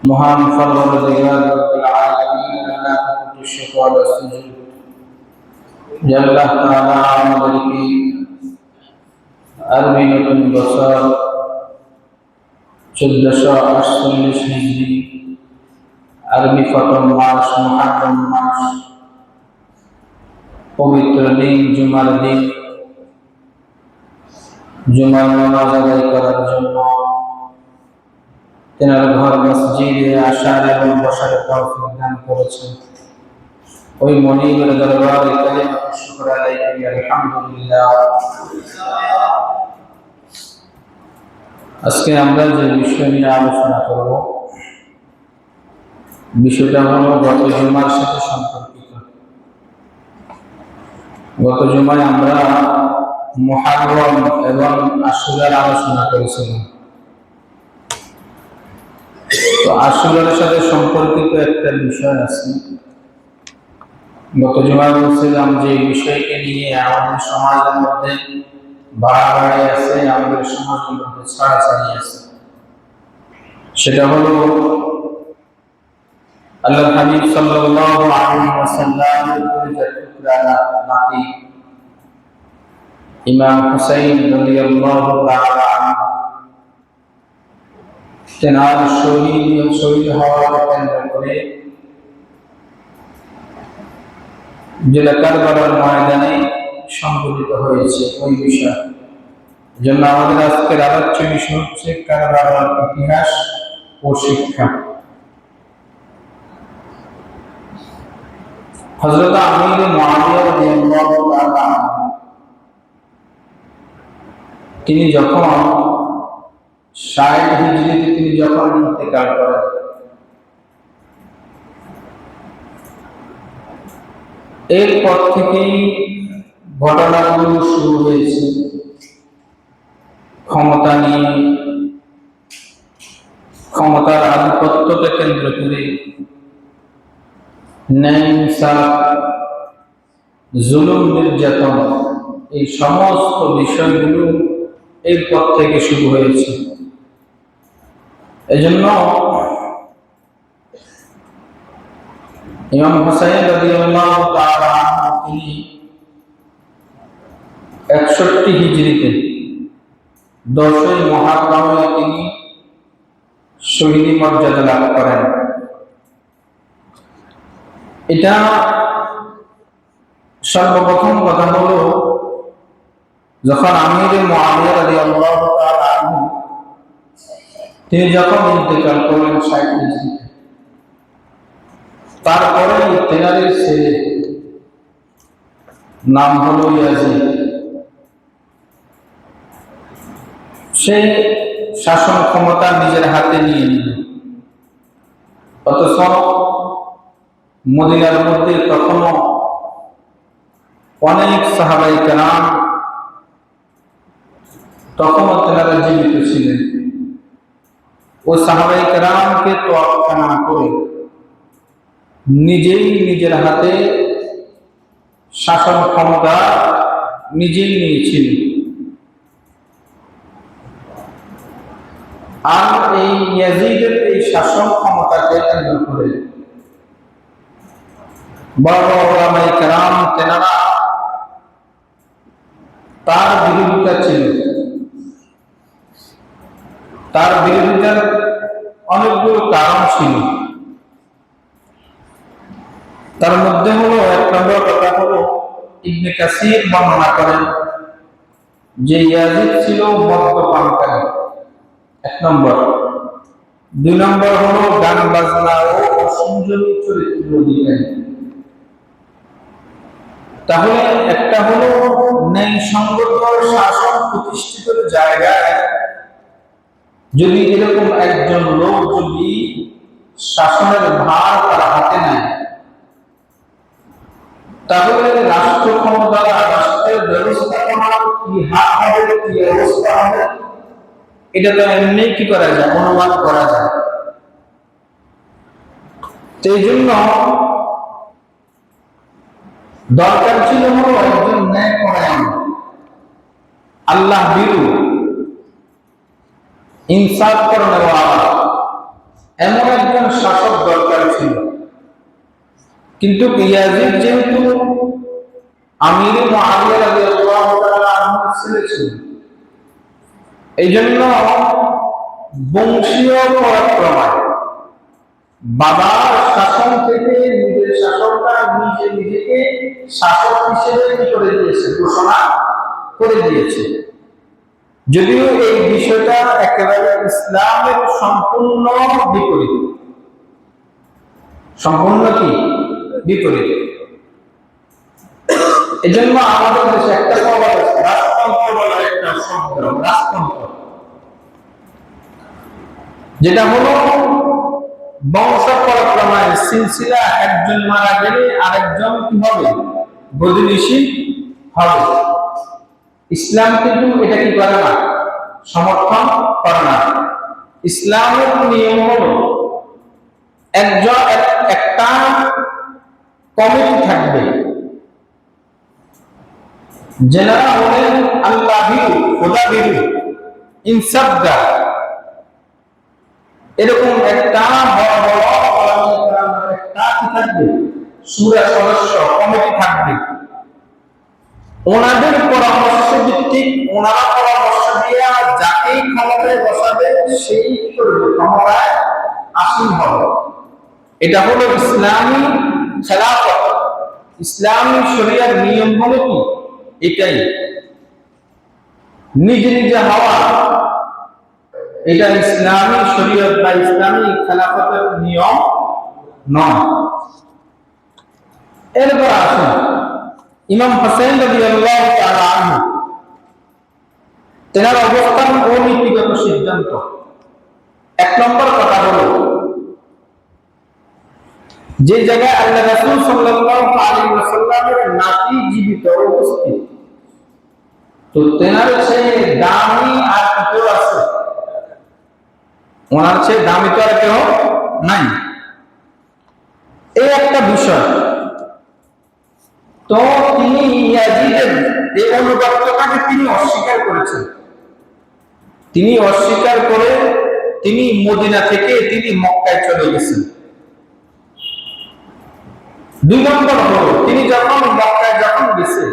মহান পরওয়ারদিগার রব্বুল আলামিন আল্লাহ কোটি শুকর ও সুজুদ যে আল্লাহ তাআলা আমাদেরকে আরবি নতুন বছর 1448 হিজরি আরবি প্রথম মাস মুহররম মাস পবিত্র দিন জুমার দিন জুমার নামাজ আদায় করার জন্য তেনার ঘর মসজিদে আসার এবং বসার তৌফিক দান করেছেন। ওই মনিবের দরবারে কালিমা শুকর আদায় করি আলহামদুলিল্লাহ। আজকে আমরা যে বিষয় নিয়ে আলোচনা করব বিষয়টা হলো গত জুমার সাথে সম্পর্কিত। গত জুমায় আমরা মুহররম এবং আশুরার আলোচনা করেছিলাম। তো আশুরার সাথে সম্পর্কিত একটা বিষয় আছে। গত জুমায় বলছিলাম যে বিষয়কে নিয়ে আমাদের সমাজের মধ্যে বাড়াবাড়ি আছে, আমাদের সমাজের মধ্যে ছাড়াছাড়ি আছে। সেটা হলো আল্লাহ হাবিব সাল্লাল্লাহু আলাইহি ওয়াসাল্লামের নাতি ইমাম হুসাইন রাদিয়াল্লাহু তাআলা আনহু তেনার শহীদ হওয়ার কেন্দ্র করে যেটা কারবালার ময়দানে সংঘটিত হয়েছে ওই বিষয় জন্য আমাদের আজকের আলোচ্য বিষয় হচ্ছে কারবালার ইতিহাস ও শিক্ষা। হযরত আমির মুআবিয়া রাদিয়াল্লাহু তাআলা তিনি যখন 60 হিজরিতে তিনি যখন ইন্তেকাল করেন, এরপর থেকেই ঘটনাগুলো শুরু হয়েছে। ক্ষমতা নিয়ে, ক্ষমতার আধিপত্যকে কেন্দ্র করে ন্যায় ইনসাফ, জুলুম, নির্যাতন, এই সমস্ত বিষয়গুলো এরপর থেকে শুরু হয়েছে। এজন্য ইমাম হুসাইন রাদিয়াল্লাহু তাআলা তিনি 61 হিজরিতে 10ই মুহররমে তিনি শহীদি মর্যাদা লাভ করেন। এটা সর্বপ্রথম কথা হলো যখন আমির মুআবিয়া রাদিয়াল্লাহু তাআলা আনহু তিনি যখন ইন্তেকাল করলেন 60 হিজরিতে, তারপরে তেনার ছেলে নাম হলো ইয়াজিদ, সে শাসন ক্ষমতা নিজের হাতে নিয়ে নিল। অথচ মদিনার মধ্যে তখনও অনেক সাহাবায়ে কেরাম তখনও তেনারা জীবিত ছিলেন। ও সাহাবায়ে কেরামকে তোয়াক্কা না করে নিজেই নিজের হাতে শাসন ক্ষমতা নিজেই নিয়েছিলেন। আর এই ইয়াজিদের এই শাসন ক্ষমতাকে কেন্দ্র করে বড় বড় উলামায়ে কেরাম তেনারা তার বিরোধিতা ছিল। তার বিরোধিতার অনেকগুলো কারণ ছিল। তার মধ্যে হলো, 1 নম্বর কথা হলো, ইবনে কাসির বর্ণনা করেন যে ইয়াজিদ ছিল মদ্যপানকারী, 1 নম্বর। 2 নম্বর হলো গান বাজনা ও অসংযমী চরিত্রের অধিকারী। তাহলে একটা হলো ন্যায়সঙ্গত শাসন প্রতিষ্ঠিত জায়গায় যদি এরকম একজন লোক যদি শাসনের ভার তার হাতে নেয়, তাহলে রাষ্ট্র ক্ষমতা, রাষ্ট্রের ব্যবস্থাপনা কি হাত হবে, কি অবস্থা হবে, এটা তো এমনি কি করা যায়, অনুমান করা যায়। সেই জন্য দরকার ছিল হলো একজন ন্যায়পরায়ণ, আল্লাহ ভীরু, ইনসাফ করেন, এমন একজন শাসক দরকার ছিল, কিন্তু ইয়াজিদ যেহেতু আমির মুআবিয়া রাদিয়াল্লাহু তাআলা আনহুর ছেলে ছিল, এই জন্য বংশীয় পরাক্রমায় বাবার শাসন থেকে নিজের শাসনটা নিজেকে শাসক হিসেবে কি করে দিয়েছে, ঘোষণা করে দিয়েছে। যদিও এই বিষয়টা একেবারে ইসলামের সম্পূর্ণ বিপরীত, সম্পূর্ণ কি বিপরীত। এজন্য আমাদের দেশে একটা প্রবাদ আছে, রাজতন্ত্র বলে একটা শব্দ, রাজতন্ত্র, যেটা হলো বংশ পরক্রমায় সিলসিলা একজন মারা গেলে আরেকজন কি হবে, বদলিশীল হবে। ইসলাম কিন্তু এটা কি করে না, সমর্থন করে না। ইসলামের নিয়ম হলো একটা কমিটি থাকবে, যেনারা হলেন আল্লাহ ভীরু, খোদা ভীরু, ইনসাফগার, এরকম একটা বড় বড় একটা কি থাকবে, সূরা সদস্য কমিটি থাকবে। ওনাদের পরামর্শ ভিত্তিক, ওনারা পরামর্শ দিয়ে যাকেই ক্ষমতায় বসাবে সেই করবে, ক্ষমতায় আসীন হবে। এটা হলো ইসলামী খেলাফত, ইসলামী শরিয়ার নিয়ম হলো কি এটাই। নিজে নিজে হওয়া এটা ইসলামী শরিয়ত বা ইসলামী খেলাফতের নিয়ম নয়। এরপর আসুন ইমাম হোসেন রাদিয়াল্লাহু তাআলা আনহু, তেনার অবস্থান ও নীতিগত সিদ্ধান্ত। এক নম্বর কথা হলো, যে জায়গায় আল্লাহ রাসূল সাল্লাল্লাহু আলাইহি ওয়াসাল্লামের নাতি জীবিত উপস্থিত, তো তেনার চেয়ে দামি আর কেউ আছে? ওনার চেয়ে দামি তো আর কেউ নাই। এই একটা বিষয়। তো তিনি ইয়াজিদের এই অনুগত্যটাকে তিনি অস্বীকার করেছেন। তিনি অস্বীকার করে তিনি মদিনা থেকে তিনি মক্কায় চলে গেছেন। দুই নম্বর হলো, তিনি যখন মক্কায় গেছে,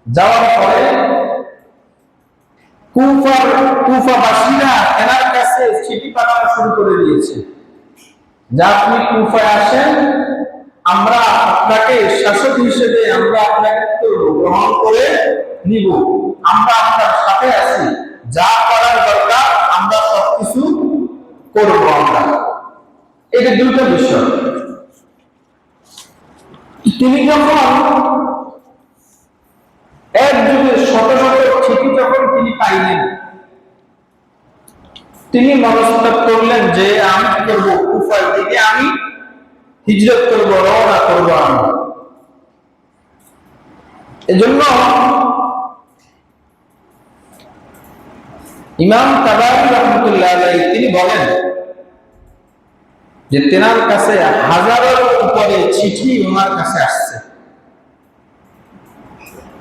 যাওয়ার পরে কুফাবাসীরা এনার কাছে চিঠি পাঠানো শুরু করে দিয়েছে যে আপনি কুফায় আসেন, আমরা আপনাকে শাসক হিসেবে আমরা আপনাকে গ্রহণ করে নিব, আমরা আপনার সাথে আছি, যা করার দরকার আমরা সবকিছু করব। আমরা এটা দুটো বিষয়। তিনি যখন এক যুগে শত শত চিঠি যখন তিনি পাইলেন, তিনি মনস্থির করলেন যে আমি কি করবো, কুফার দিকে আমি হিজরত করবো, রওনা করবো। আমি এজন্য ইমাম তাবারি রাহমাতুল্লাহ আলাইহি তিনি বলেন যে তেনার কাছে হাজারের উপরে চিঠি ওনার কাছে আসছে।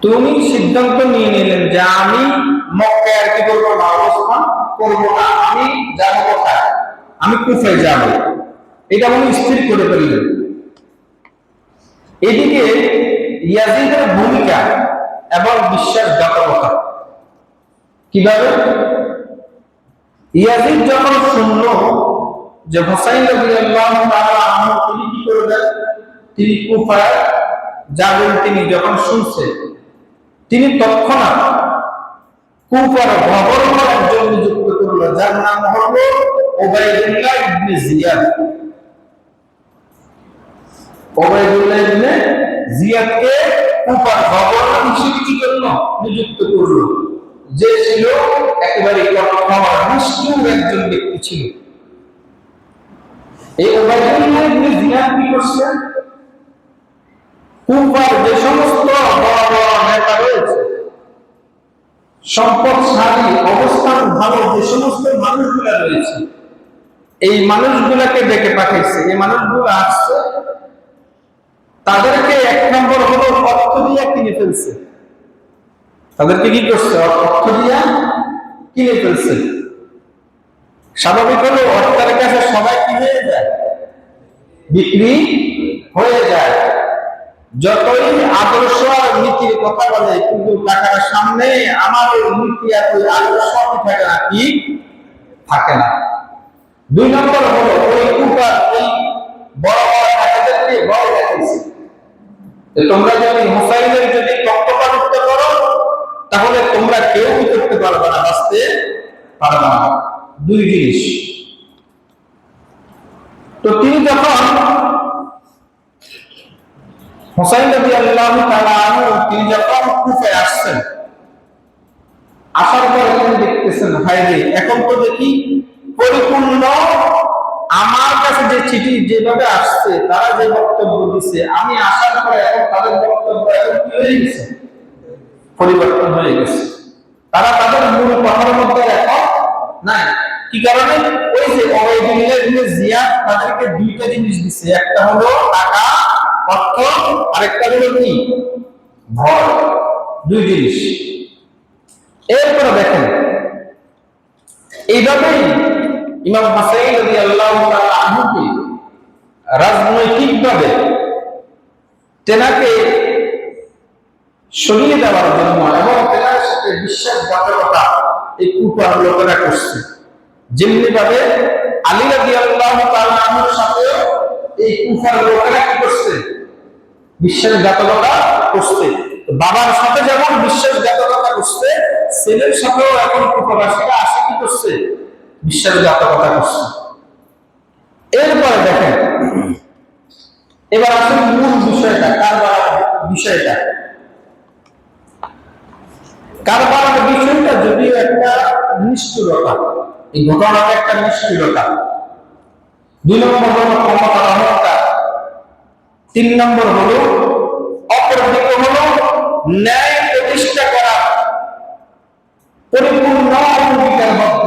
তুমি সিদ্ধান্ত নিয়ে নিলেন যে আমি মক্কায় আর কি করবো না, অবস্থান করবো না, আমি যাবো কোথায়, আমি কুফায় যাব। এটা উনি স্থির করে ফেললেন। এদিকে ইয়াজিদের ভূমিকা এবং বিশ্বাসঘাতকতা কিভাবে, ইয়াজিদ যখন শুনল যে হুসাইন রাদিয়াল্লাহু তাআলা আনহু তিনি কি করবেন, তিনি কুফায় যাবেন, তিনি যখন শুনছেন, তিনি তৎক্ষণাৎ কুফার গভর্নর একজন নিযুক্ত করলেন, যার নাম হলো ওবাইদুল্লাহ ইবনে জিয়াদ। ওবাইদুল্লাহ ইবনে জিয়াদকে কুফার গভর্নর হিসেবে কি জন্য নিযুক্ত করল, যে ছিল একেবারে নিষ্ঠুর একজন ব্যক্তি ছিল। এই ওবাইদুল্লাহ ইবনে জিয়াদ কি করছেন, কুফার যে সমস্ত বড় বড় নেতা রয়েছে, সম্পদশালী, অবস্থান ভালো যে সমস্ত মানুষগুলা রয়েছে, এই মানুষগুলাকে ডেকে পাঠাইছে। এই মানুষগুলো আসছে, তাদেরকে এক নম্বর হলো অর্থ দিয়া কিনে ফেলছে। তাদেরকে কি করছে, অর্থ দিয়া কিনে ফেলছে। স্বাভাবিক হলো অর্থের কাছে সবাই কি হয়ে যায়, বিক্রি হয়ে যায়। যতই আদর্শ আর নীতির কথা বলে, কিন্তু টাকার সামনে আমাদের নীতি আর ওই আদর্শ কি থাকে না, কি থাকে না। দুই নম্বর হলো ওই কুপার ওই বড় বড় টাকাদেরকে বড় দেখাইছে। তোমরা যদি হুসাইনের যদি পক্ষপাতিত্ব করো, তাহলে তোমরা কেউ করতে পারবে না, বাঁচতে পারবে না। দুই জিনিস। তো তিনি যখন হুসাইন রাদিয়াল্লাহু তাআলা আনহু তিনি যখন কুফায় আসছেন, আসার পর তিনি দেখতেছেন হায়রে এখন তো দেখি পরিপূর্ণ আমার কাছে যে চিঠি যেভাবে আসছে, তারা যে বক্তব্য দিচ্ছে, আমি আসার পরে এখন তাদের বক্তব্য এখন কি হয়ে গেছে, পরিবর্তন হয়ে গেছে। তারা তাদের মূল কথার মধ্যে এখন নাই। কি কারণে? ওই যে ওবাইদুল্লাহ ইবনে জিয়াদ তাদেরকে দুইটা জিনিস দিচ্ছে, একটা হলো টাকা অর্থ, আরেকটা হলো কি ভয়। দুই জিনিস। এরপরে দেখেন এইভাবেই ইমাম হুসাইন রাদিয়াল্লাহু তাআলা আনহুকে রাজনৈতিকভাবে তেনাকে সরিয়ে দেওয়ার জন্য এবং তেনার সাথে বিশ্বাসঘাতকতা এই কুফার লোকেরা করছে। যেমনি ভাবে আলী রাদিয়াল্লাহু তাআলা আনহুর সাথে এই কুফার লোকেরা কি করছে, বিশ্বাসঘাতকতা করছে। বাবার সাথে যেমন বিশ্বাসঘাতকতা করছে, ছেলের সাথেও এখন কুফারবাসীরা আসে কি করছে, বিশ্বাসঘাতকতা করছে। এরপরে দেখেন এবার আসলে মূল বিষয়টা, কারবালার বিষয়টা। কারবালার বিষয়টা যদিও একটা নিষ্ঠুরতা, এই ঘটনাটা একটা নিষ্ঠুরতা। দুই নম্বর হলো ক্ষমতার অহংকার, তিন নম্বর হলো অপরদিকে হলো ন্যায় প্রতিষ্ঠা করা পরিপূর্ণ অঙ্গীকারবদ্ধ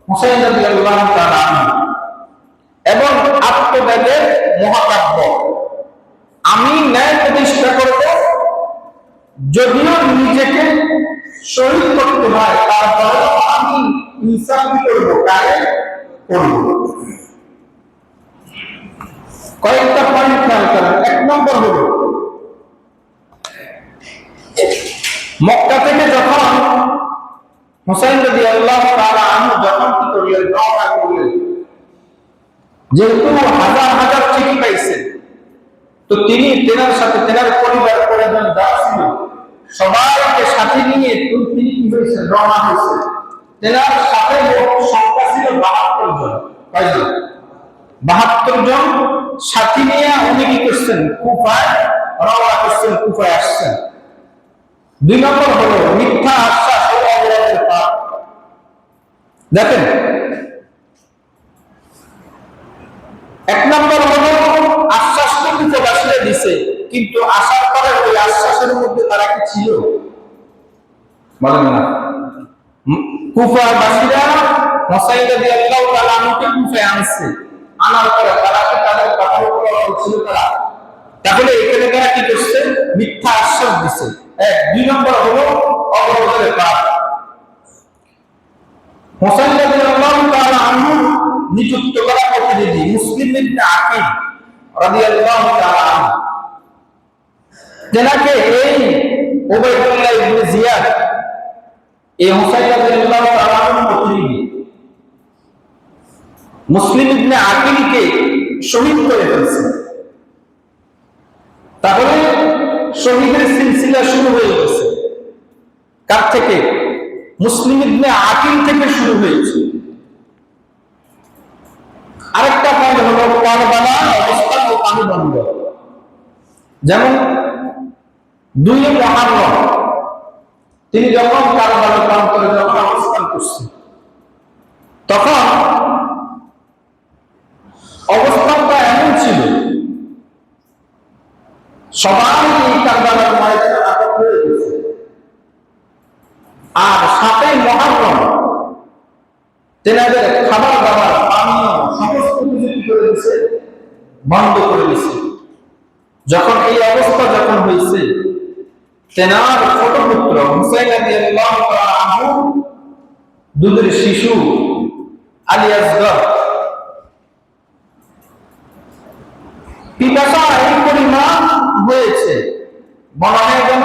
হুসাইন রাদিয়াল্লাহু তাআলা আনহু এবং আত্মত্যাগের মহাকাব্য। আমি ন্যায় প্রতিষ্ঠা করব, যদিও নিজেকে শহীদ করতে হয়, তারপরে আমি ইনসাফি করব, কায়ে করব। কয়েকটা পয়েন্ট খেয়াল করেন। এক নম্বর হলো মক্কা থেকে যখন হুসাইন রাদিয়াল্লাহু তাআলা আনহু যখন কি করলেন, রওনা করলেন, যেহেতু হাজার হাজার চিঠি পাইছেন, তো তিনি তেনার সাথে তেনার পরিবার পরিজন যা ছিল সবাইকে সাথে নিয়ে তিনি কি হয়েছেন, রওনা হয়েছেন। তেনার সাথে সংখ্যা ছিল ৭২ জন। কয়জন? ৭২ জন সাথী নিয়ে উনি কি করছেন, কুফায় রওনা করছেন, কুফায় আসছেন। দুই নম্বর হলো মিথ্যা আশ্বাস ও অবরোধের পাপ। দেখেন এক নম্বর হলো আশ্বাস তো কুফাবাসীরা দিছে, কিন্তু আসার পরে ওই আশ্বাসের মধ্যে তারা কি ছিল বলেন না। কুফাবাসীরা হুসাইন রাদিয়াল্লাহু তাআলা আনহুকে কুফায় আনছে, আনার পরে তারা কি তাদের কথার উপর অটল ছিল তারা? তাহলে এখানে তারা কি করছে, মিথ্যা আশ্বাস দিছে। এক। দুই নম্বর হলো অবরোধের পাপ। হুসাইন রাদিয়াল্লাহু তাআলা আনহু নিযুক্ত করা প্রতিনিধি মুসলিম ইবনে আকিল রাদিয়াল্লাহু তাআলা আনহু, তেনাকে এই উবাইদুল্লাহ ইবনে জিয়াদ এই হুসাইন রাদিয়াল্লাহু তাআলা আনহুর প্রতিনিধি মুসলিম ইবনে আকিলকে শহীদ করে ফেলছে। তাহলে শহীদের সিলসিলা শুরু হয়ে গেছে কার থেকে? মুসলিম ইবনে আকিল থেকে শুরু হয়েছে। আরেকটা পয়েন্ট হলো কারবালা অবস্থান ও পানিবন্ধ। যেমন ২ মুহররম তিনি যখন কারবালা প্রান্তরে যখন অবস্থান করছেন, তখন অবস্থানটা এমন ছিল সবাই এই কারবালার ময়দানে আটক হয়ে গেছে। আর ৭ই মুহররম তেনাদের খাবার দাবার পানীয় সমস্ত কিছু কি করে দিচ্ছে, বন্ধ করে দিচ্ছে। যখন এই অবস্থা যখন হয়েছে, তেনার ছোট পুত্র হুসাইন রাদিয়াল্লাহু তাআলা আনহু দুধের শিশু আলী আসগর। পিপাসা এই পরিমাণ হয়েছে, মনে হয় যেন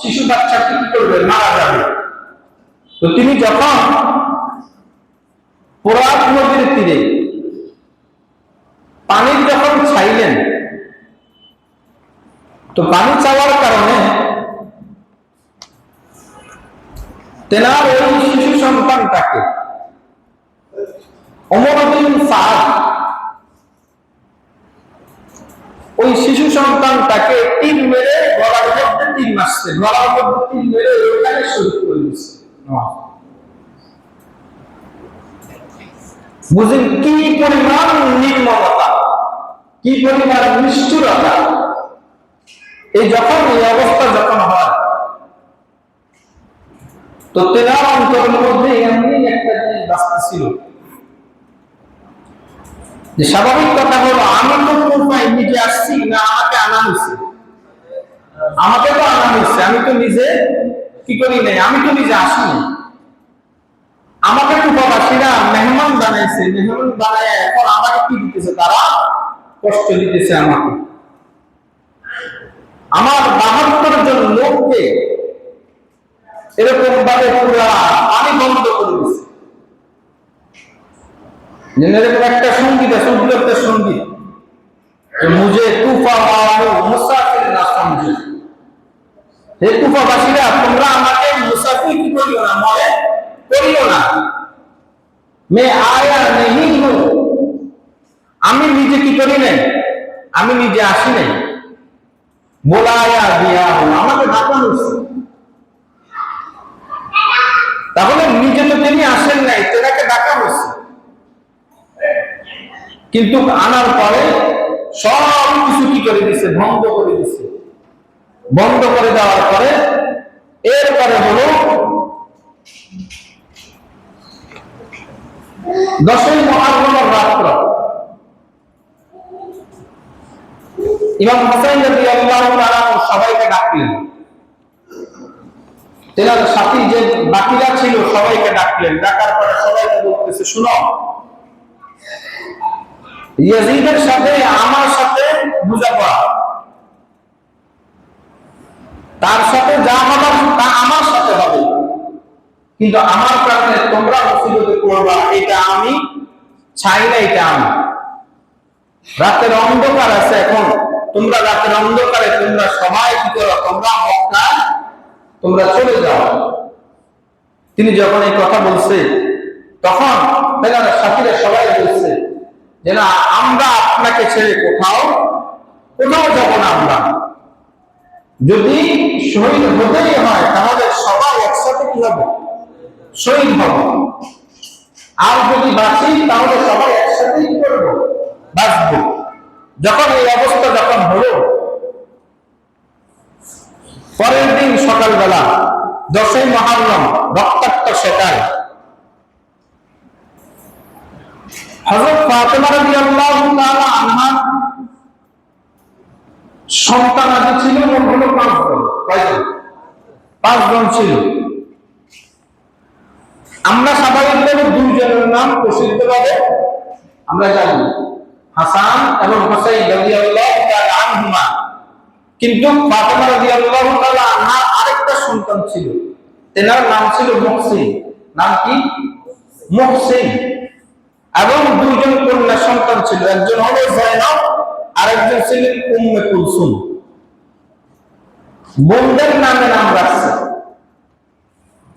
শিশু বাচ্চা কি করবে, মারা যাবে। তো তিনি যখন ফোরাত নদীর তীরে পানি যখন চাইলেন, তো পানি চাওয়ার কারণে তেনার ওই শিশু সন্তানটাকে ওমর বিন সাদ ওই শিশু সন্তানটাকে তীর মেরে গলার মধ্যে তীর মারছে, গলার মধ্যে তীর মেরে ওখানে শহীদ করে দিচ্ছে। বুঝেন কি পরিমাণ নির্মমতা, কি পরিমাণ নিষ্ঠুরতা। এই যখন এই অবস্থা যখন হয়, তো তেনার অন্তরের মধ্যে এমনি একটা জিনিস বাঁচতেছিল যে স্বাভাবিক কথা হলো, আমি তো কোথায় নিজে আসছি না, আমাকে আনা হয়েছে, আমাকে তো আনা হয়েছে, আমি তো নিজে কি করি নাই, আমি তো নিজে আসিনি। আমাকে কুপাবাসীরা মেহমান বানাইছে, মেহমান বানায় এখন আমাকে কি দিতেছে, তারা কষ্ট দিতেছে আমাকে। আমার 72 জন লোককে এরকম ভাবে পুরা পানি বন্ধ করে দিচ্ছে। এরকম একটা সঙ্গীত আছে, একটা সঙ্গীত, মুঝে কুফা মুসাফির না সমঝে। হে কুফাবাসীরা, তোমরা আমাকে মুসাফির কি করিও না, মনে করিও না। মে আয়া নেই হো, আমি নিজে কি করি নাই, আমি নিজে আসি নাই। বোলায়া দিয়া হো, আমাকে ডাকা হয়েছে। তাহলে নিজে তো তিনি আসেন নাই, তেনাকে ডাকা হয়েছে। কিন্তু আনার পরে সব কিছু কি করে দিচ্ছে, বন্ধ করে দিচ্ছে। বন্ধ করে দেওয়ার পরে এরপরে হলো 10ই মুহররমের রাত্র। ইমাম হুসাইন রাদিয়াল্লাহু তাআলা সবাইকে ডাকলেন, তেনার সাথী যে বাকিরা ছিল সবাইকে ডাকলেন। ডাকার পরে সবাইকে বলতেছে, শুনো, ইয়াজিদের সাথে আমার সাথে বোঝাপড়া, তার সাথে যা হবার তা আমার সাথে হবে, কিন্তু আমার কারণে তোমরা মুসিবতে পড়বা এটা আমি চাই না। এটা আমি, রাতের অন্ধকার আছে এখন, তোমরা রাতের অন্ধকারে তোমরা সবাই কি করো, তোমরা মক্কা তোমরা চলে যাও। তিনি যখন এই কথা বলছে, তখন তেনার সাথীরা সবাই বলছে যে না, আমরা আপনাকে ছেড়ে কোথাও যাব না। আমরা যদি শহীদ হতেই হয় তাহলে সবাই একসাথে কি হবে, শহীদ হব। আর যদি বাঁচি তাহলে সবাই একসাথে কি করবো, বাঁচব। যখন এই অবস্থা যখন হলো, পরের দিন সকালবেলা 10ই মুহররম রক্তাক্ত সেটায় হযরত ফাতেমা রাদিয়াল্লাহু তাআলা আনহা সন্তান আদি ছিল হলো 5 জন। কয়জন? 5 জন ছিল। আমরা স্বাভাবিকভাবে 2 জনের নাম প্রসিদ্ধভাবে আমরা জানি, হাসান এবং হুসাইন রাদিয়াল্লাহু তাআলা আনহুমা। কিন্তু ফাতেমা রাদিয়াল্লাহু তাআলা আনহা আরেকটা সন্তান ছিল, তেনার নাম ছিল মুহসিন। নাম কি? মুহসিন। এবং 2 জন কন্যা সন্তান ছিল, একজন হলো যায়নব, আরেকজন ছিলেন উম্মে কুলসুম। বোনদের নামে নাম রাখছে।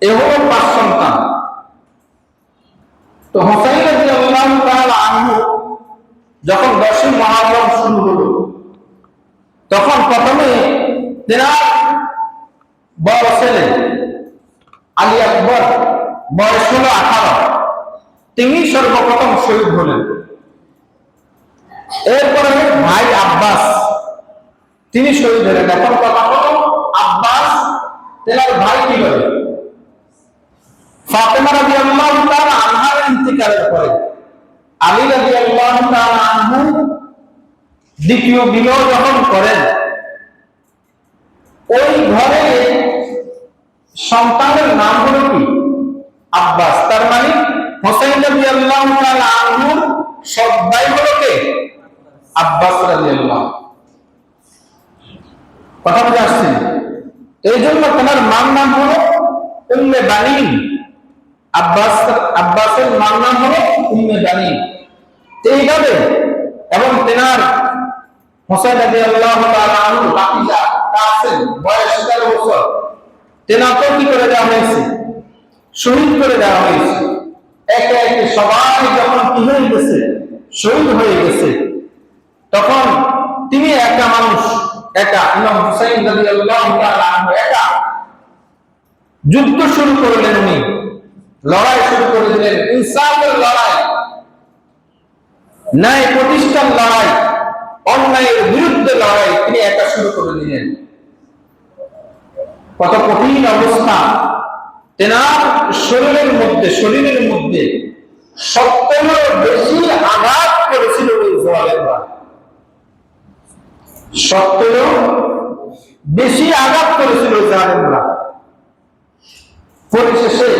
এ হলো 5 সন্তান। তো হুসাইন রাদিয়াল্লাহু তাআলা আনহু যখন 10ই মুহররম শুরু হলো, তখন প্রথমে তেনার বড় ছেলে আলী আকবর, বয়স হলো 18, তিনি সর্বপ্রথম শহীদ হলেন। এরপরে ভাই আব্বাস, তিনি শহীদ হলেন। এখন কথা হলো, আব্বাস তেনার ভাই কি করে, ফাতেমা রাদিয়াল্লাহু তাআলা আনহার ইন্তিকালের পরে আলী রাদিয়াল্লাহু তাআলা আনহু দ্বিতীয় বিবাহ যখন করেন, ওই ঘরে সন্তানের নাম হলো কি, আব্বাস। তার মানে হোসেন রাদিয়াল্লাহু তাআলা আনহুর সৎ ভাই হলো কে? আব্বাস রাদিয়াল্লাহু। কথা বুঝে আসছে? এই জন্য তোমার মার নাম হলো উম্মে বানিন। আব্বাসের মার নাম হলো উম্মে বানিন। এইভাবে এবং তেনার হোসেন রাদিয়াল্লাহু তাআলা আনহু ভাতিজা কাসেম বয়স 11 বছর, তেনাকে কি করে দেওয়া হয়েছে? শহীদ করে দেওয়া হয়েছে। একে একে সবাই যখন কি হয়ে গেছে? শহীদ হয়ে গেছে। তখন তিনি একা মানুষ, একা ইমাম হুসাইন রাদিয়াল্লাহু তাআলা আনহু একা যুদ্ধ শুরু করলেন। উনি লড়াই শুরু করে দিলেন, ইনসাফের লড়াই, ন্যায় প্রতিষ্ঠার লড়াই, অন্যায়ের বিরুদ্ধে লড়াই তিনি একা শুরু করে দিলেন। কত কঠিন অবস্থা! তেনার শরীরের মধ্যে 70 বেশি আঘাত করেছিল ওই জালেমরা। 70 বেশি আঘাত করেছিল জালেমরা। পরিশেষে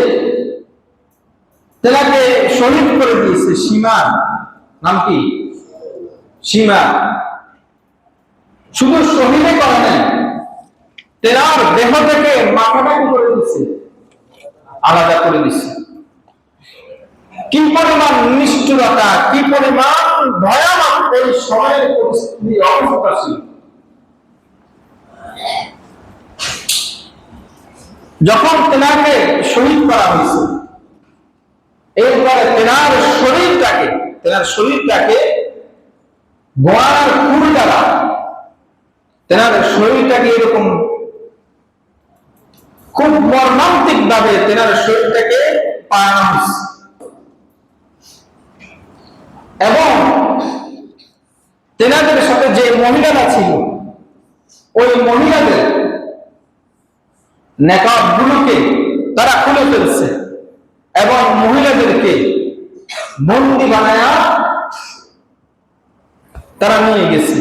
তেনাকে শহীদ করে দিয়েছে। সীমা নাম কি? সীমা। শুধু শহীদে করে নাই, তেনার দেহ থেকে মাথাটা কি করে দিচ্ছে? আলাদা করে দিচ্ছে। কি পরিমাণ নিষ্ঠুরতা, কি পরিমাণ ভয়ানক এই সময়ের পরিস্থিতি অবস্থা ছিল। যখন তেনাকে শহীদ করা হয়েছে, এরপরে তেনার শরীরটাকে গোয়ার খুর দ্বারা তেনার শরীরটাকে এরকম খুব মর্মান্তিক ভাবে তেনার শরীরটাকে পাড়ানো হয়েছে। এবং তেনাদের সাথে যে মহিলারা ছিল, ওই মহিলাদের নেকাব গুলোকে তারা খুলে ফেলছে এবং মহিলাদেরকে বন্দী বানায়া তারা নিয়ে গেছে।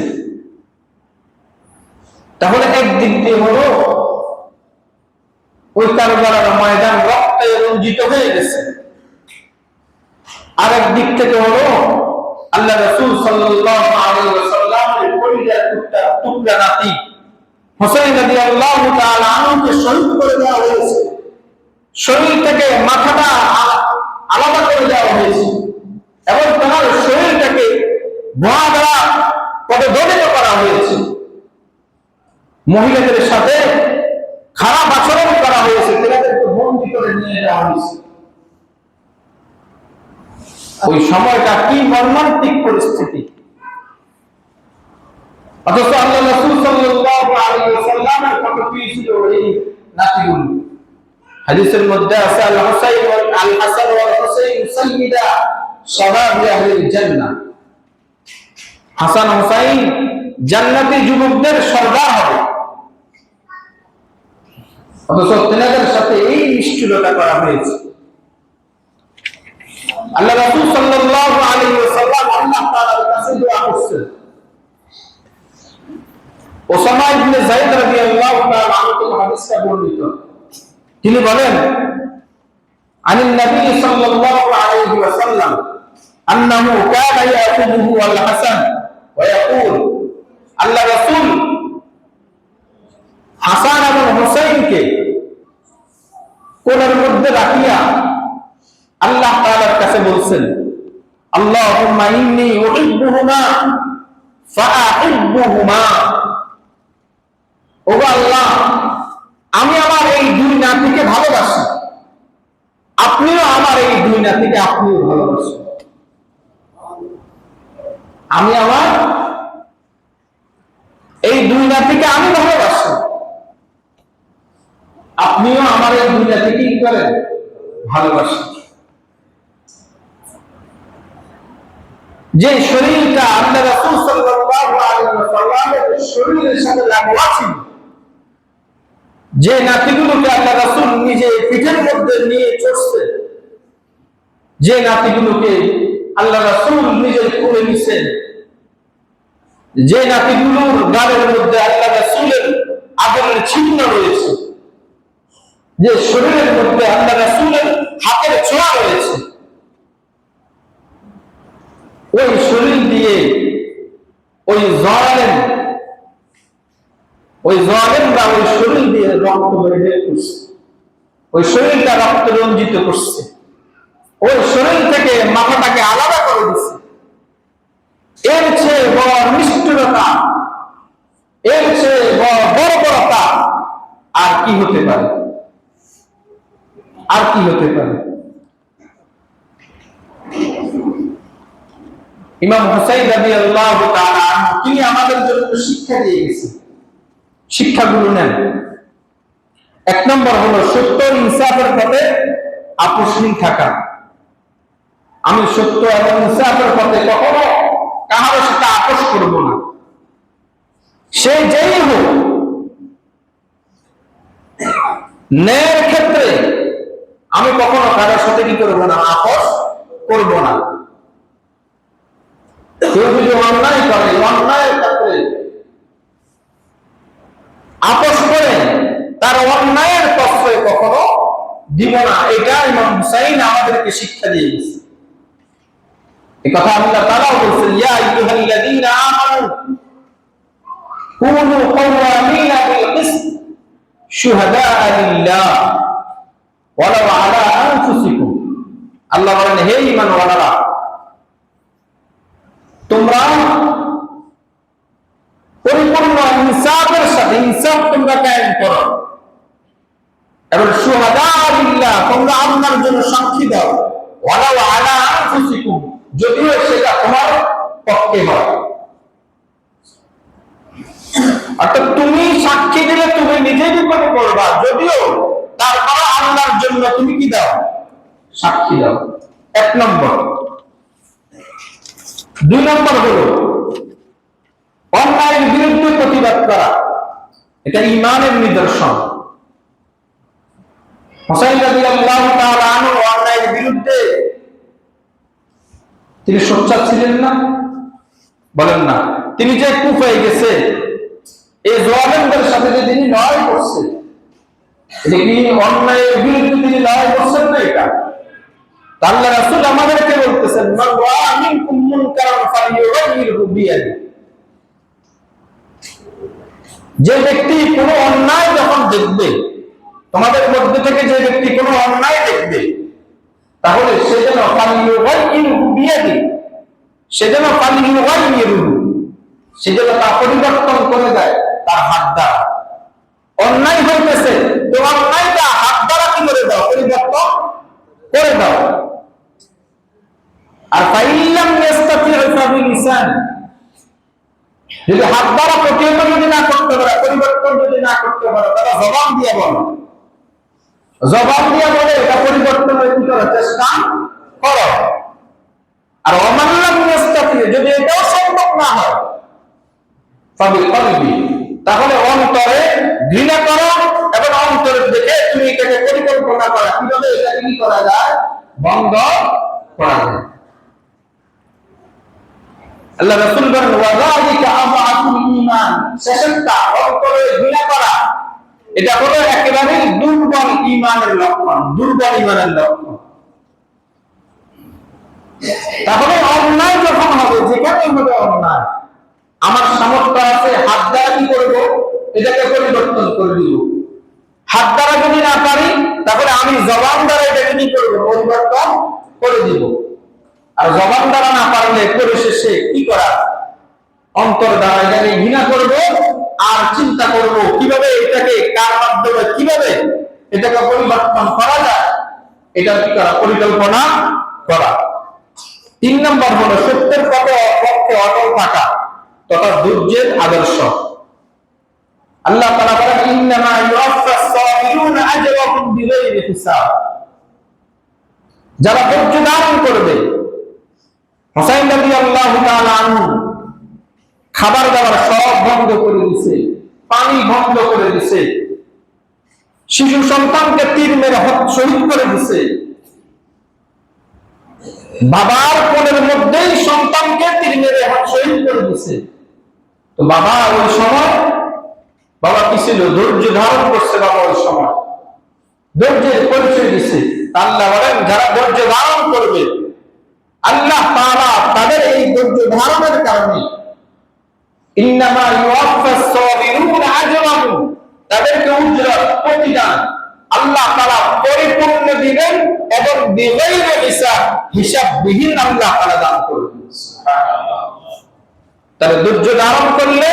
তাহলে একদিক দিয়ে হলো ওই কারবালার ময়দান রক্তে রঞ্জিত হয়ে গেছে, আর একদিক থেকে হলো আল্লাহ রাসূল সাল্লাল্লাহু আলাইহি ওয়াসাল্লামের পরিবার টুকরা নাতি হোসেন রাদিয়াল্লাহু তাআলা আনহুকে শহীদ করে দেওয়া হয়েছে। শরীর থেকে মাথাটা আলাদা করে দেওয়া হয়েছে এবং তার শরীরটাকে ধোঁয়া দ্বারা পদদলিত করা হয়েছে। মহিলাদের সাথে খারাপ আচরণ করা হয়েছে, তাদেরকে বন্দী করে নিয়ে যাওয়া হয়েছে। ওই সময়টা কি মর্মান্তিক পরিস্থিতি! অথচ আল্লাহ রাসূল সাল্লাল্লাহু আলাইহি ওয়াসাল্লামের কত প্রিয় ছিল এই নাতিগুলো। হাদিসের মধ্যে আছে আল হাসান ওয়াল হুসাইন সাইয়্যিদা শাবাব আহলিল জান্নাহ। হাসান হুসাইন জান্নাতি যুবকদের সর্দার হবে। অথচ তেনাদের সাথে এই নিষ্ঠুরতা করা হয়েছে। আল্লাহ রাসূল সাল্লাল্লাহু আলাইহি ওয়াসাল্লাম আল্লাহ তাআলার কাছে দোয়া করছেন। ওসামা ইবনে যায়েদ রাদিয়াল্লাহু তাআলা আনহু হাদিসটা বর্ণিত। তিনি বলেন, আনিন নবী সাল্লাল্লাহু আলাইহি ওয়াসাল্লাম আন্নাহু কানা ইয়াকুযুহু আল হাসান ওয়া ইয়াকুল, আল্লাহ রাসূল হাসান এবং হুসাইনকে কোলের মধ্যে রাখিয়া আল্লাহ তাআলার কাছে বলছেন, আল্লাহুম্মা ইন্নী উহিব্বুহুমা ফাআহিব্বুহুমা। ওগো আল্লাহ, আমি আমার এই দুই নাতিকে ভালোবাসি, আপনিও আমার এই দুই নাতিকে আপনিও ভালোবাসেন। আমি আমার এই দুই নাতিকে আমি ভালোবাসি, আপনিও আমার এই দুই নাতিকে কি করেন? ভালোবাসেন। যে শরীরটা আল্লাহ রাসূল সাল্লাল্লাহু আলাইহি ওয়াসাল্লামের শরীরের সাথে লাগোয়া ছিল, যে নাতিগুলোকে আল্লাহ রাসূল নিজে পিঠের মধ্যে নিয়ে চড়ছে, যে নাতিগুলোকে আল্লাহ রাসূল নিজে কোলে নিছেন, যে নাতিগুলোর গালের মধ্যে আল্লাহ রাসূলের আদরের চিহ্ন রয়েছে, যে শরীরের মধ্যে আল্লাহ রাসূলের হাতের ছোঁয়া রয়েছে, ওই শরীর দিয়ে ওই জালেমরা ওই শরীর দিয়ে রক্ত বের করছে, ওই শরীরটা রক্ত রঞ্জিত করছে, ওই শরীর থেকে মাথাটাকে আলাদা করে দিচ্ছে। এর চেয়ে বড় নিষ্ঠুরতা, এর চেয়ে বড় বর্বরতা আর কি হতে পারে? আর কি হতে পারে? ইমাম হুসাইন রাদিয়াল্লাহু তাআলা আনহু তিনি আমাদের জন্য শিক্ষা দিয়ে গেছেন। শিক্ষাগুলো নেন। এক নম্বর হলো সত্য ইনসাফের পথে আপোষহীন থাকা। আমি সত্য এবং ইনসাফের পথে কখনো কাহার সাথে আপোষ করব না, সে যেই হোক। ন্যায়ের ক্ষেত্রে আমি কখনো কারোর সাথে কি করবো না? আপোষ করব না। কেউ যদি অন্যায় করে, অন্যায়ের ক্ষেত্রে আপোষ করে তার অন্যায়ের প্রশ্রয় কখনো দিব না। এটা ইমাম হুসাইন আমাদেরকে শিক্ষা দিয়ে গেছে। এই কথা আল্লাহ তাআলা বলেছেন, ইয়া আইয়ুহাল্লাযীনা আমানু কুনু কাওয়ামিনা বিল কিসত শুহাদাআ লিল্লাহ ওয়ালাউ আলা আনফুসিকুম। আল্লাহ বলেন, হে ঈমানওয়ালারা, তোমরা পরিপূর্ণ ইনসাফের সাথে ইনসাফ তোমরা কায়েম করো এবং শুহাদা লিল্লাহ, তোমরা আল্লাহর জন্য সাক্ষী দাও। ওয়ালাউ আলা আনফুসিকুম, যদিও সেটা তোমার পক্ষে হয়। অর্থাৎ তুমি সাক্ষী দিলে তুমি নিজের বিপদে পড়বা, যদিও তারপর আল্লাহর জন্য তুমি কি দাও? সাক্ষী দাও। এক নম্বর। দুই নম্বর হলো অন্যায়ের বিরুদ্ধে প্রতিবাদ করা। এটা ঈমানের নিদর্শন। হুসাইন রাদিয়াল্লাহু তাআলা আনহু অন্যায়ের বিরুদ্ধে তিনি সোচ্চার ছিলেন না? বলেন না। তিনি যে কুফায় গেছে, এই জালেমদের সাথে যে তিনি লড়াই করছে, এটা কি অন্যায়ের বিরুদ্ধে তিনি লড়াই করছেন না? এটা আল্লাহ রাসূল আমাদেরকে বলতেছেন, মান রাআ মিনকুম মুনকারান ফালিয়ুগাইয়িরহু বিয়াদিহি। যে ব্যক্তি কোনো অন্যায় যখন দেখবে, তোমাদের মধ্যে থেকে যে ব্যক্তি কোনো অন্যায় দেখবে, তাহলে সে যেন ফালিয়ুগাইয়িরহু বিয়াদিহি, সে যেন ফালিয়ুগাইয়িরহু, সে যেন তা পরিবর্তন করে দেয় তার হাত দ্বারা। অন্যায় হইতেছে, তো অন্যায়টা হাত দ্বারা কি করে দাও? পরিবর্তন করে দাও। আর ফাইল্লাম ইস্তাতিউ ফাবিলিসান, যদি হাত দ্বারা প্রতিহত যদি না করতে পারে, পরিবর্তন যদি না করতে পারে, তারা জবান দিয়ে বলো, জবান দিয়ে বলে এটা পরিবর্তনের কি করার চেষ্টা করো। আর অমাল্লাম ইস্তাতিউ, যদি এটাও সম্ভব না হয়, ফাবিলকলবি, তাহলে অন্তরে ঘৃণা করো এবং অন্তরের দিকে তুমি এটাকে পরিকল্পনা করো কিভাবে এটাকে কি করা যায়? বন্ধ করা যায়। আল্লাহ রাসূল বলেন, ওয়াযালিকা আযআফুল ঈমান, শেষটা অন্তরে ঘৃণা করা, এটা হলো একেবারে দুর্বল ঈমানের লক্ষণ, দুর্বল ঈমানের লক্ষণ। তাহলে অন্যায় যখন হবে, যেখানে হবে অন্যায়, আমার সামর্থ্য আছে, হাত দ্বারা কি করব? এটাকে পরিবর্তন করে দিব। হাত দ্বারা যদি না পারি, তাহলে আমি জবান দ্বারা এটাকে কি করব? পরিবর্তন করে দিব। আর জবান দ্বারা না পারলে পরিশেষে কি করা? অন্তর দ্বারা এটাকে ঘৃণা করব আর চিন্তা করব কিভাবে এটাকে, কার মাধ্যমে, কিভাবে এটাকে পরিবর্তন করা যায়, এটা কি করা? পরিকল্পনা করা। তিন নম্বর হলো সত্যের পক্ষে অটল থাকা তথা ধৈর্যের আদর্শ। আল্লাহ তাআলা বলেন, ইন্নামা ইউওয়াফাস সাবিরুনা আজরাহুম বিগাইরি হিসাব। যারা ধৈর্য ধারণ করবে, হুসাইন রাদিয়াল্লাহু তাআলা আনহু খাবার দাবার সব বন্ধ করে দিয়েছে, পানি বন্ধ করে দিয়েছে, শিশু সন্তানকে তীর মেরে শহীদ করে দিয়েছে। বাবার কোলের মধ্যেই সন্তানকে তীর মেরে শহীদ করে দিয়েছে। তো বাবা ওই সময়, বাবা কি ছিল? ধৈর্য ধারণ করছে। বাবা ওই সময় ধৈর্যের পরিচয় দিচ্ছে। আল্লাহ বলেন, যারা ধৈর্য ধারণ করবে আল্লাহ তাআলা তাদের এই ধৈর্য ধারণের কারণে ইন্নামা ইউওয়াফাস সাবিরুনা আজরাহুম, তাদেরকে উজরত প্রতিদান আল্লাহ তাআলা পরিপূর্ণ দিবেন এবং বিগাইরি হিসাব, হিসাববিহীন আল্লাহ তাআলা দান করবেন। সুবহানাল্লাহ। তাহলে ধৈর্য ধারণ করলে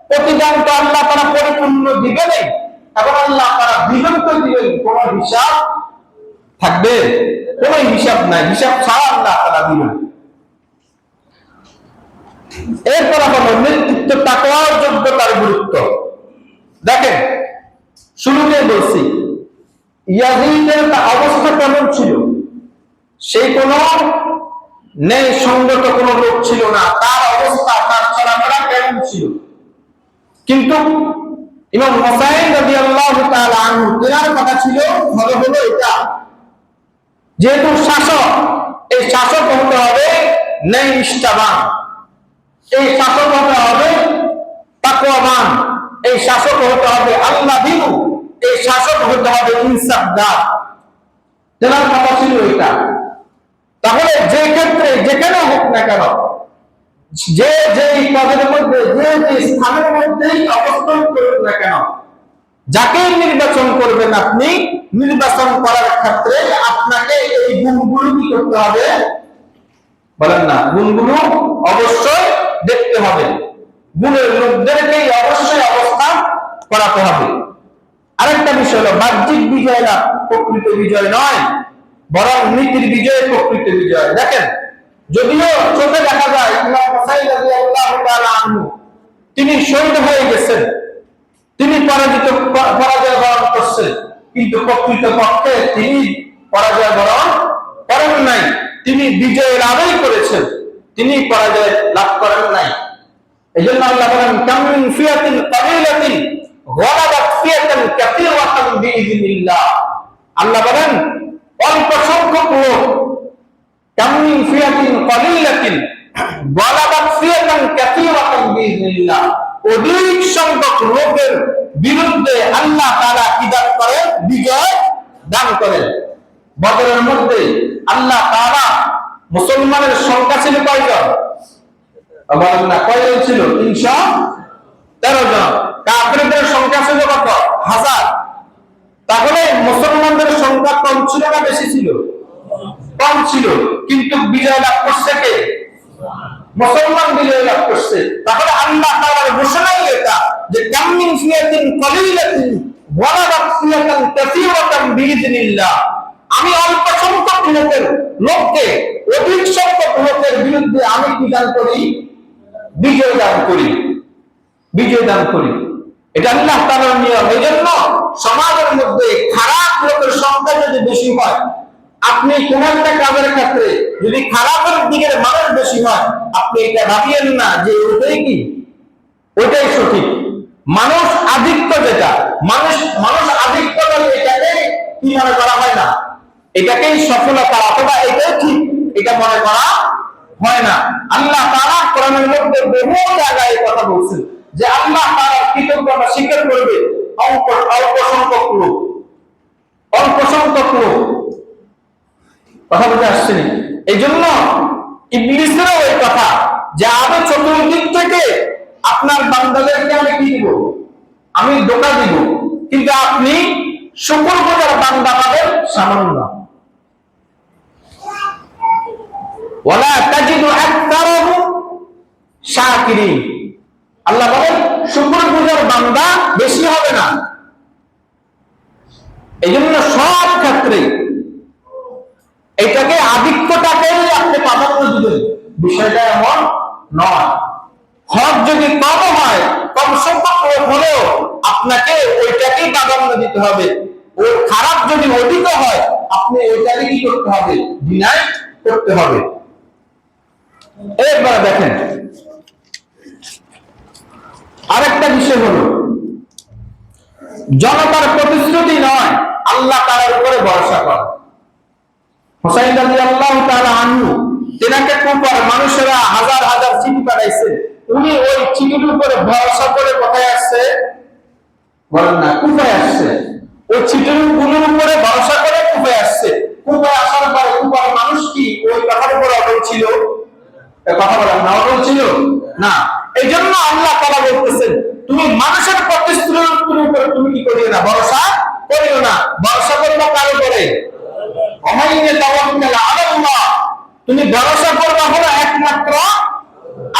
প্রতিদান তো আল্লাহ তাআলা পরিপূর্ণ দিবেনই, এবং আল্লাহ তাআলা দিবেন তো দিবেন, কোন হিসাব থাকবে? কোন হিসাব নাই, হিসাব ছাড়া আল্লাহ তাআলা দিবেন। এরপর হলো নেতৃত্ব তাকওয়ার যোগ্যতার গুরুত্ব। দেখেন, শুরুতে বলছি ইয়াজিদের অবস্থা কেমন ছিল, সেই কোন নেই সঙ্গত কোন লোক ছিল না, তার অবস্থা তার চলাফেরা কেমন ছিল। কিন্তু ইমাম হুসাইন রাদিয়াল্লাহু তাআলা আনহু তার কথা ছিল হলো এটা, যেহেতু শাসক, এই শাসক হতে হবে ন্যায় নিষ্ঠাবান, এই শাসক হতে হবে তাকওয়াবান, এই শাসক হতে হবে আল্লাহ ভীরু, এই শাসক হতে হবে ইনসাফদার। তেনার কথা ছিল এটা। তাহলে যে ক্ষেত্রে যেখানে হোক না কেন, যে যেই পদের মধ্যে, যে যে স্থানের মধ্যেই অবস্থান করুক না কেন, যাকেই নির্বাচন করবেন আপনি, নির্বাচন করার ক্ষেত্রে আপনাকে এই গুণগুলো কি করতে হবে? বলেন না, গুণগুলো অবশ্যই দেখতে হবে, গুণের লোকদেরকেই অবশ্যই অবস্থান করাতে হবে। আরেকটা বিষয় হলো বাহ্যিক বিজয় না প্রকৃত বিজয় নয়, বরং নীতির বিজয় প্রকৃত বিজয়। দেখেন, যদিও চোখে দেখা যায় ইমাম হুসাইন রাদিয়াল্লাহু তাআলা আনহু তিনি শহীদ হয়ে গেছেন, তিনি পরাজয় বরণ করছেন, কিন্তু প্রকৃত পক্ষে তিনি পরাজয় বরণ করেন নাই, তিনি বিজয় লাভই করেছেন, তিনি পরাজয় লাভ করেন নাই। এই জন্য আল্লাহ বলেন কাম মিন ফিয়াতিন কালিলাতিন গালাবাত ফিয়াতান কাসীরাতান বিইযনিল্লাহ। আল্লাহ বলেন অল্প সংখ্যক লোক, কাম মিন ফিয়াতিন কালিলাতিন গালাবাত ফিয়াতান কাসীরাতান বিইযনিল্লাহ, অধিক সংখ্যক লোকের বিরুদ্ধে আল্লাহ তাআলা কি দান করেন? বিজয় দান করেন। বদরের মধ্যে আল্লাহ তাআলা মুসলমানের সংখ্যা ছিল কয়জন? বলেন না, কয়জন ছিল? 313 জন। কাফিরদের সংখ্যা ছিল কত? 1000। তাহলে মুসলমানদের সংখ্যা কম ছিল না বেশি ছিল? কম ছিল, কিন্তু বিজয় লাভ করছে কে? মুসলমান বিজয় লাভ করছে। তাহলে আল্লাহ তাআলার ঘোষণাই এটা যে কাম মিন ফিয়াতিন কালিলাতিন ওয়ালাবাত ফিয়াতান কাসীরাতান বিইযনিল্লাহ, আমি অল্প সংখ্যক লোককে অধিক সংখ্যক লোকের বিরুদ্ধে আমি কি দান করি? বিজয় দান করি, বিজয় দান করি। এটা আল্লাহ তাআলার নিয়ম। এই জন্য সমাজের মধ্যে খারাপ লোকের সংখ্যা যদি বেশি হয়, আপনি কোন একটা কাজের ক্ষেত্রে যদি খারাপের দিকের মানুষ বেশি হয়, আপনি এটা ভাবিয়েন না যে ওটাই কি, ওটাই সঠিক। মানুষ আধিক্য, যেটা মানুষ আধিক্য বলে এটাকে কি মনে করা হয় না, এটাকেই সফলতা অথবা এটাই ঠিক, এটা মনে করা হয় না। আল্লাহ তাআলা কোরআনের মধ্যে বহু জায়গায় কথা বলছেন যে আল্লাহ তাআলা কৃতজ্ঞতা স্বীকার করবে অল্প সংখ্যক লোক, অল্প সংখ্যক লোক। কথা বলতে আসছে। এই জন্য ইবলিসেরও ওই কথা যে আমি চতুর্দিক থেকে আপনার বান্দাদেরকে আমি কি দিব? আমি ধোঁকা দিব, কিন্তু আপনি শুকরগুজার বান্দা পাবেন সামান্য। ওয়ালা তাজিদু আকতারাহুম শাকিরিন। আল্লাহ বলেন শুকরগুজার বান্দা বেশি হবে না। এই জন্য সব ক্ষেত্রে এটাকে আধিক্যটাকেই আপনি প্রাধান্য দিবেন, বিষয়টা এমন নয়। হক যদি কম হয়, কম সংখ্যক হলেও আপনাকে ওইটাকেই প্রাধান্য দিতে হবে। ও খারাপ যদি অধিক হয়, আপনি ওইটাকে কি করতে হবে? ডিনাই করতে হবে। এরপরে দেখেন আরেকটা বিষয় হলো জনতার প্রতিশ্রুতি নয়, আল্লাহ তাআলার উপরে ভরসা করা। হুসাইন রাদিয়াল্লাহু তাআলা আনহু, তেনাকে কুফার মানুষেরা হাজার হাজার চিঠি পাঠাইছে, উনি ওই চিঠির উপরে ভরসা করে কোথায় আসছে? বলেন না, কুফায় আসছে। ওই চিঠির উপরে ভরসা করে কুফায় আসছে। কুফায় আসার পরে কুফার মানুষ কি ওই কথার উপর অটল ছিল? কথা বলেন না, অটল ছিল না। এই জন্য আল্লাহ তাআলা বলতেছেন তুমি মানুষের প্রতিশ্রুতির উপর তুমি কি করিও না, ভরসা করিও না। ভরসা করবা কার উপরে? ওমাইয়া তাওয়াক্কাল আলাল্লাহ, তুমি ভরসা করবা হলো একমাত্র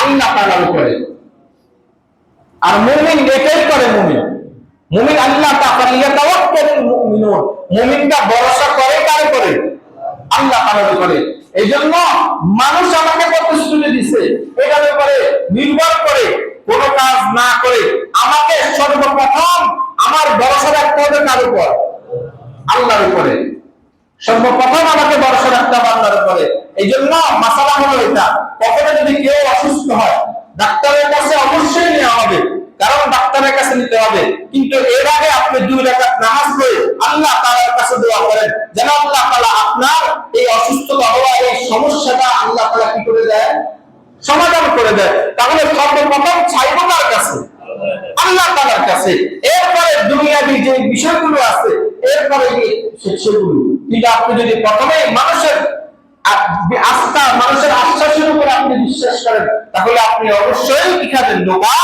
আল্লাহ তাআলার উপরে। আর মুমিন এটাই করে, মুমিন আল্লাহ তাআলা তাওয়াক্কালুল মুমিনুন, মুমিনরা ভরসা করে কার উপরে? আল্লাহ তাআলার উপরে। এই জন্য মানুষ আমাকে প্রতিশ্রুতি দিছে, এটার উপরে নির্ভর করে কোন কাজ না করে আমাকে সর্বপ্রথম আমার ভরসা রাখতে হবে কার উপর? আল্লাহর উপরে। সর্বপ্রথম আমাকে ভরসা রাখতে হবে আল্লাহর উপরে। এই জন্য মাসালা হলো এটা, কখনো যদি কেউ অসুস্থ হয় ডাক্তারের কাছে অবশ্যই নেওয়া হবে, কারণ ডাক্তারের কাছে নিতে হবে, কিন্তু এর আগে আপনি 2 রাকাত নামাজ পড়ে আল্লাহ তাআলার কাছে দোয়া করেন যেন আল্লাহ তাআলা আপনার এই অসুস্থতা হওয়া এই সমস্যাটা আল্লাহ তাআলা কি করে দেয়? সমাধান করে দেয়। তাহলে সর্বপ্রথম চাইব কার কাছে? আল্লাহ তাআলার কাছে। এরপরে দুনিয়াবি যে বিষয়গুলো আছে এরপরে সেগুলো। কিন্তু আপনি যদি প্রথমে মানুষের আস্থা, মানুষের আশ্বাসের উপর আপনি বিশ্বাস করেন, তাহলে আপনি অবশ্যই কি খাবেন? ধোঁকা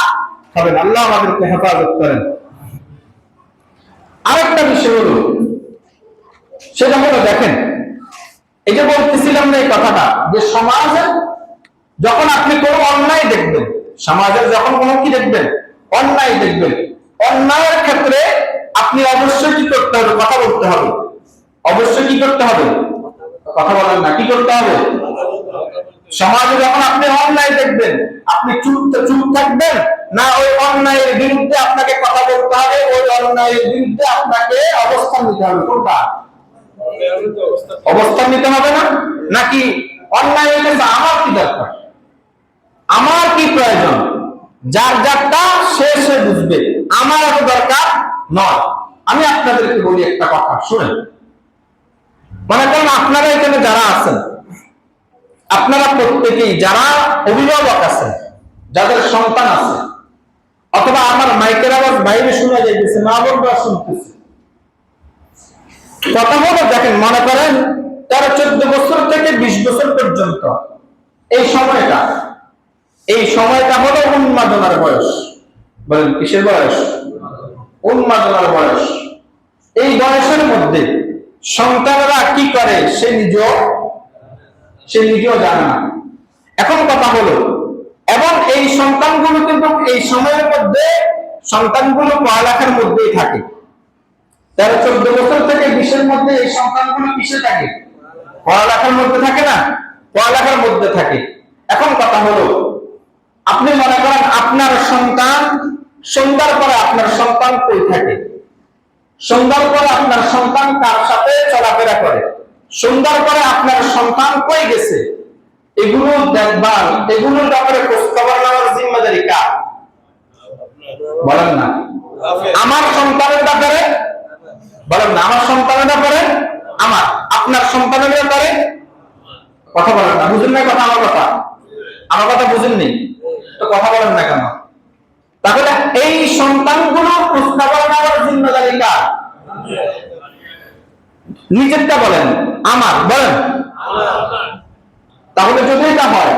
খাবেন। আল্লাহ আমাদেরকে হেফাজত করেন। আরেকটা বিষয় হলো, সেটা হলো দেখেন, এই যে বলতেছিলাম না এই কথাটা, যে সমাজে যখন আপনি কোনো অন্যায় দেখবেন, সমাজের যখন কোনো কি দেখবেন? অন্যায় দেখবেন, অন্যায়ের ক্ষেত্রে আপনি অবশ্যই কি করতে হবে? কথা বলতে হবে। অবশ্যই কি করতে হবে? কথা বলেন না, কি করতে হবে? সমাজে যখন আপনি অন্যায় দেখবেন, আপনি চুপ থাকবেন না, ওই অন্যায়ের বিরুদ্ধে আপনাকে কথা বলতে হবে, ওই অন্যায়ের বিরুদ্ধে আপনাকে অবস্থান নিতে হবে? কোনটা? অবস্থান নিতে হবে না? নাকি অন্যায় হয়েছে আমার কি দরকার, আমার কি প্রয়োজন, যার যারটা সে বুঝবে, আমার এত দরকার নয়। আমি আপনাদেরকে বলি একটা কথা, শুনেন। মনে করেন আপনারা এখানে যারা আছেন, আপনারা প্রত্যেকেই যারা অভিভাবক আছেন, যাদের সন্তান আছে, অথবা আমার মাইকের আওয়াজ বাইরে শোনা যাইতেছে, মা বোনরা শুনতেছে, কথা হলো দেখেন, মনে করেন 13-14 বছর থেকে 20 বছর পর্যন্ত এই সময়টা হলো উন্মাদনার বয়স। বলেন কিসের বয়স? উন্মাদনার বয়স। এই বয়সের মধ্যে সন্তানরা কি করে সে নিজেও জানে না। এখন কথা হলো, এবং এই সন্তানগুলো কিন্তু এই সময়ের মধ্যে সন্তানগুলো পড়ালেখার মধ্যেই থাকে। 13-14 বছর থেকে 20-এর মধ্যে এই সন্তানগুলো কিসে থাকে? পড়ালেখার মধ্যে থাকে না? পড়ালেখার মধ্যে থাকে। এখন কথা হলো, আপনি মনে করেন আপনার সন্তান সন্ধ্যার পরে আপনার সন্তান কই থাকে? সন্ধ্যার পরে আপনার সন্তান কার সাথে চলাফেরা করে? সন্ধ্যার পরে আপনার সন্তান কই গেছে? এগুলো দেখভাল, এগুলোর ব্যাপারে খোঁজ খবর নেওয়ার জিম্মেদারি কার? বলেন না। আমার সন্তানের ব্যাপারে বলেন না, আমার সন্তানের ব্যাপারে আমার, আপনার সন্তানের ব্যাপারে কথা বলেন না। বুঝেন না কথা? আমার কথা বুঝেননি তো কথা বলেন না কেন? তাহলে এই সন্তানগুলো খোঁজ খবর নেওয়ার জিম্মেদারি কার? নিজেরটা বলেন, আমার বলেন। তাহলে যদি এটা হয়,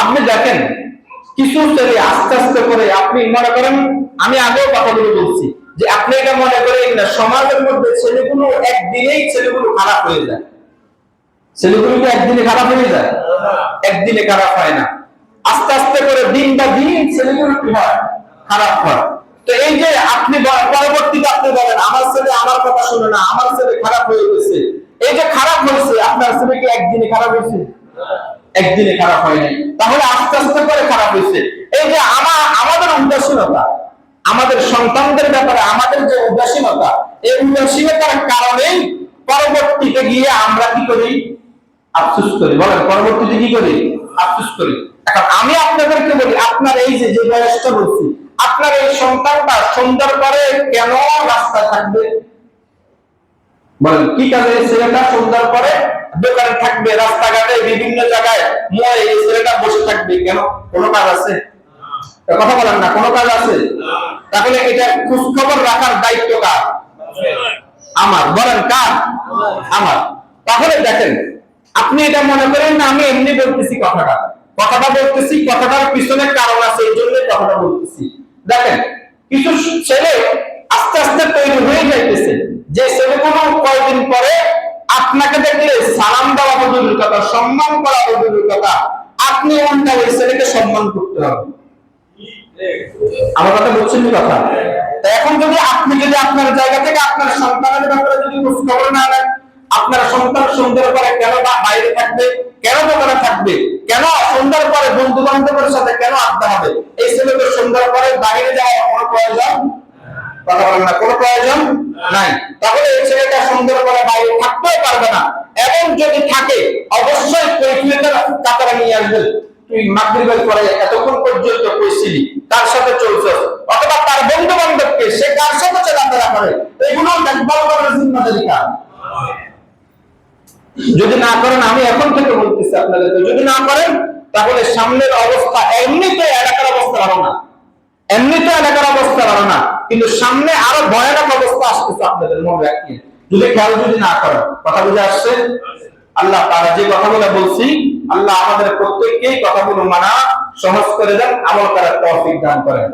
আপনি দেখেন কিছু ছেলে আস্তে আস্তে করে, আপনি মনে করেন, আমি আগেও কথাগুলো বলছি যে আপনি এটা মনে করেন না, সমাজের মধ্যে ছেলেগুলো ছেলেগুলো খারাপ হয়ে যায়। ছেলেগুলো কি একদিনে খারাপ হয়ে যায়? একদিনে খারাপ হয় না, আস্তে আস্তে করে দিন বা দিন ছেলেগুলো কি হয়? খারাপ হয়। তো এই যে আপনি পরবর্তীতে আপনি বলেন আমার ছেলে আমার কথা শুনে না, আমার ছেলে খারাপ হয়ে গেছে, এই যে খারাপ হয়েছে, আপনার ছেলে কি একদিনে খারাপ হয়েছে? একদিনে খারাপ হয় নাই, তাহলে আস্তে আস্তে করে খারাপ হয়েছে। এই যে আমাদের উদাসীনতা, আমাদের সন্তানদের ব্যাপারে আমাদের যে উদাসীনতা, এই উদাসীনতার কারণেই পরবর্তীতে গিয়ে আমরা কি করি? আফসোস করি। বলেন পরবর্তীতে কি করি? আফসোস করি। এখন আমি আপনাদেরকে বলি, আপনার এই যে বয়সটা বলছি, আপনার এই সন্তানটা সন্ধ্যার পরে কেন রাস্তায় থাকবে? বলেন কি কাজে ছেলেটা সন্ধ্যার পরে দোকানে থাকবে, রাস্তাঘাটে বিভিন্ন জায়গায় মোড়ে এই ছেলেটা বসে থাকবে কেন? কোনো কাজ আছে? কথা বলেন না, কোনো কাজ আছে? তাহলে এটা খোঁজ খবর রাখার দায়িত্ব কার? আমার। বলেন কার? আমার। তাহলে দেখেন আপনি এটা মনে করেন না আমি এমনি বলতেছি কথাটা, কথাটা বলতেছি, কথাটার পিছনে কারণ আছে, এই জন্য কথাটা বলতেছি। দেখেন কিছু ছেলে আস্তে আস্তে তৈরি হয়ে যাইতেছে, যে ছেলেগুলো কয়েকদিন পরে আপনাকে দেখলে সালাম দেওয়া দূরের কথা, সম্মান করা দূরের কথা, আপনি উল্টা ওই ছেলেকে সম্মান করতে হবে। আমার কথা বলছেন কথা? তো এখন যদি আপনি যদি আপনার জায়গা থেকে আপনার সন্তানের ব্যাপারে যদি খোঁজ খবর না নেন, আপনার সন্তান সুন্দর করে কেন বাইরে থাকবে, কেন দোকানে থাকবে, কেন সুন্দর করে বন্ধু বান্ধবের সাথে কেন আড্ডা হবে, এই ছেলেকে সুন্দর করে বাইরে যাওয়ার কোনো প্রয়োজন, কথা বলেন না, কোনো প্রয়োজন নাই। তাহলে এই ছেলেটা সুন্দর করে বাইরে থাকতেও পারবে না, এবং যদি থাকে অবশ্যই কৈফিয়তের কাতারে নিয়ে আসবে। তুই মাগরিবের পরে এতক্ষণ পর্যন্ত কইছিলি, তার সাথে চলছস, অথবা তার বন্ধু বান্ধবকে সে কার সাথে চলাফেরা করে, এগুলো দেখভাল করার জিম্মাদারি কার? যদি না করেন, আমি এখন থেকে বলতেছি আপনাদেরকে, যদি না করেন তাহলে সামনের অবস্থা, এমনিতে এলাকার অবস্থা ভালো না, এমনিতে এলাকার অবস্থা ভালো না, কিন্তু সামনে আরো ভয়ানক অবস্থা আসতেছে, আপনাদের মনে রাখবেন যদি খেয়াল যদি না করেন। কথা বুঝে আসছে? আল্লাহ তারা যে কথাগুলো বলছি, আল্লাহ আমাদের প্রত্যেককেই কথাগুলো মানা সহজ করে দেন, আমল করার তৌফিক দান করেন।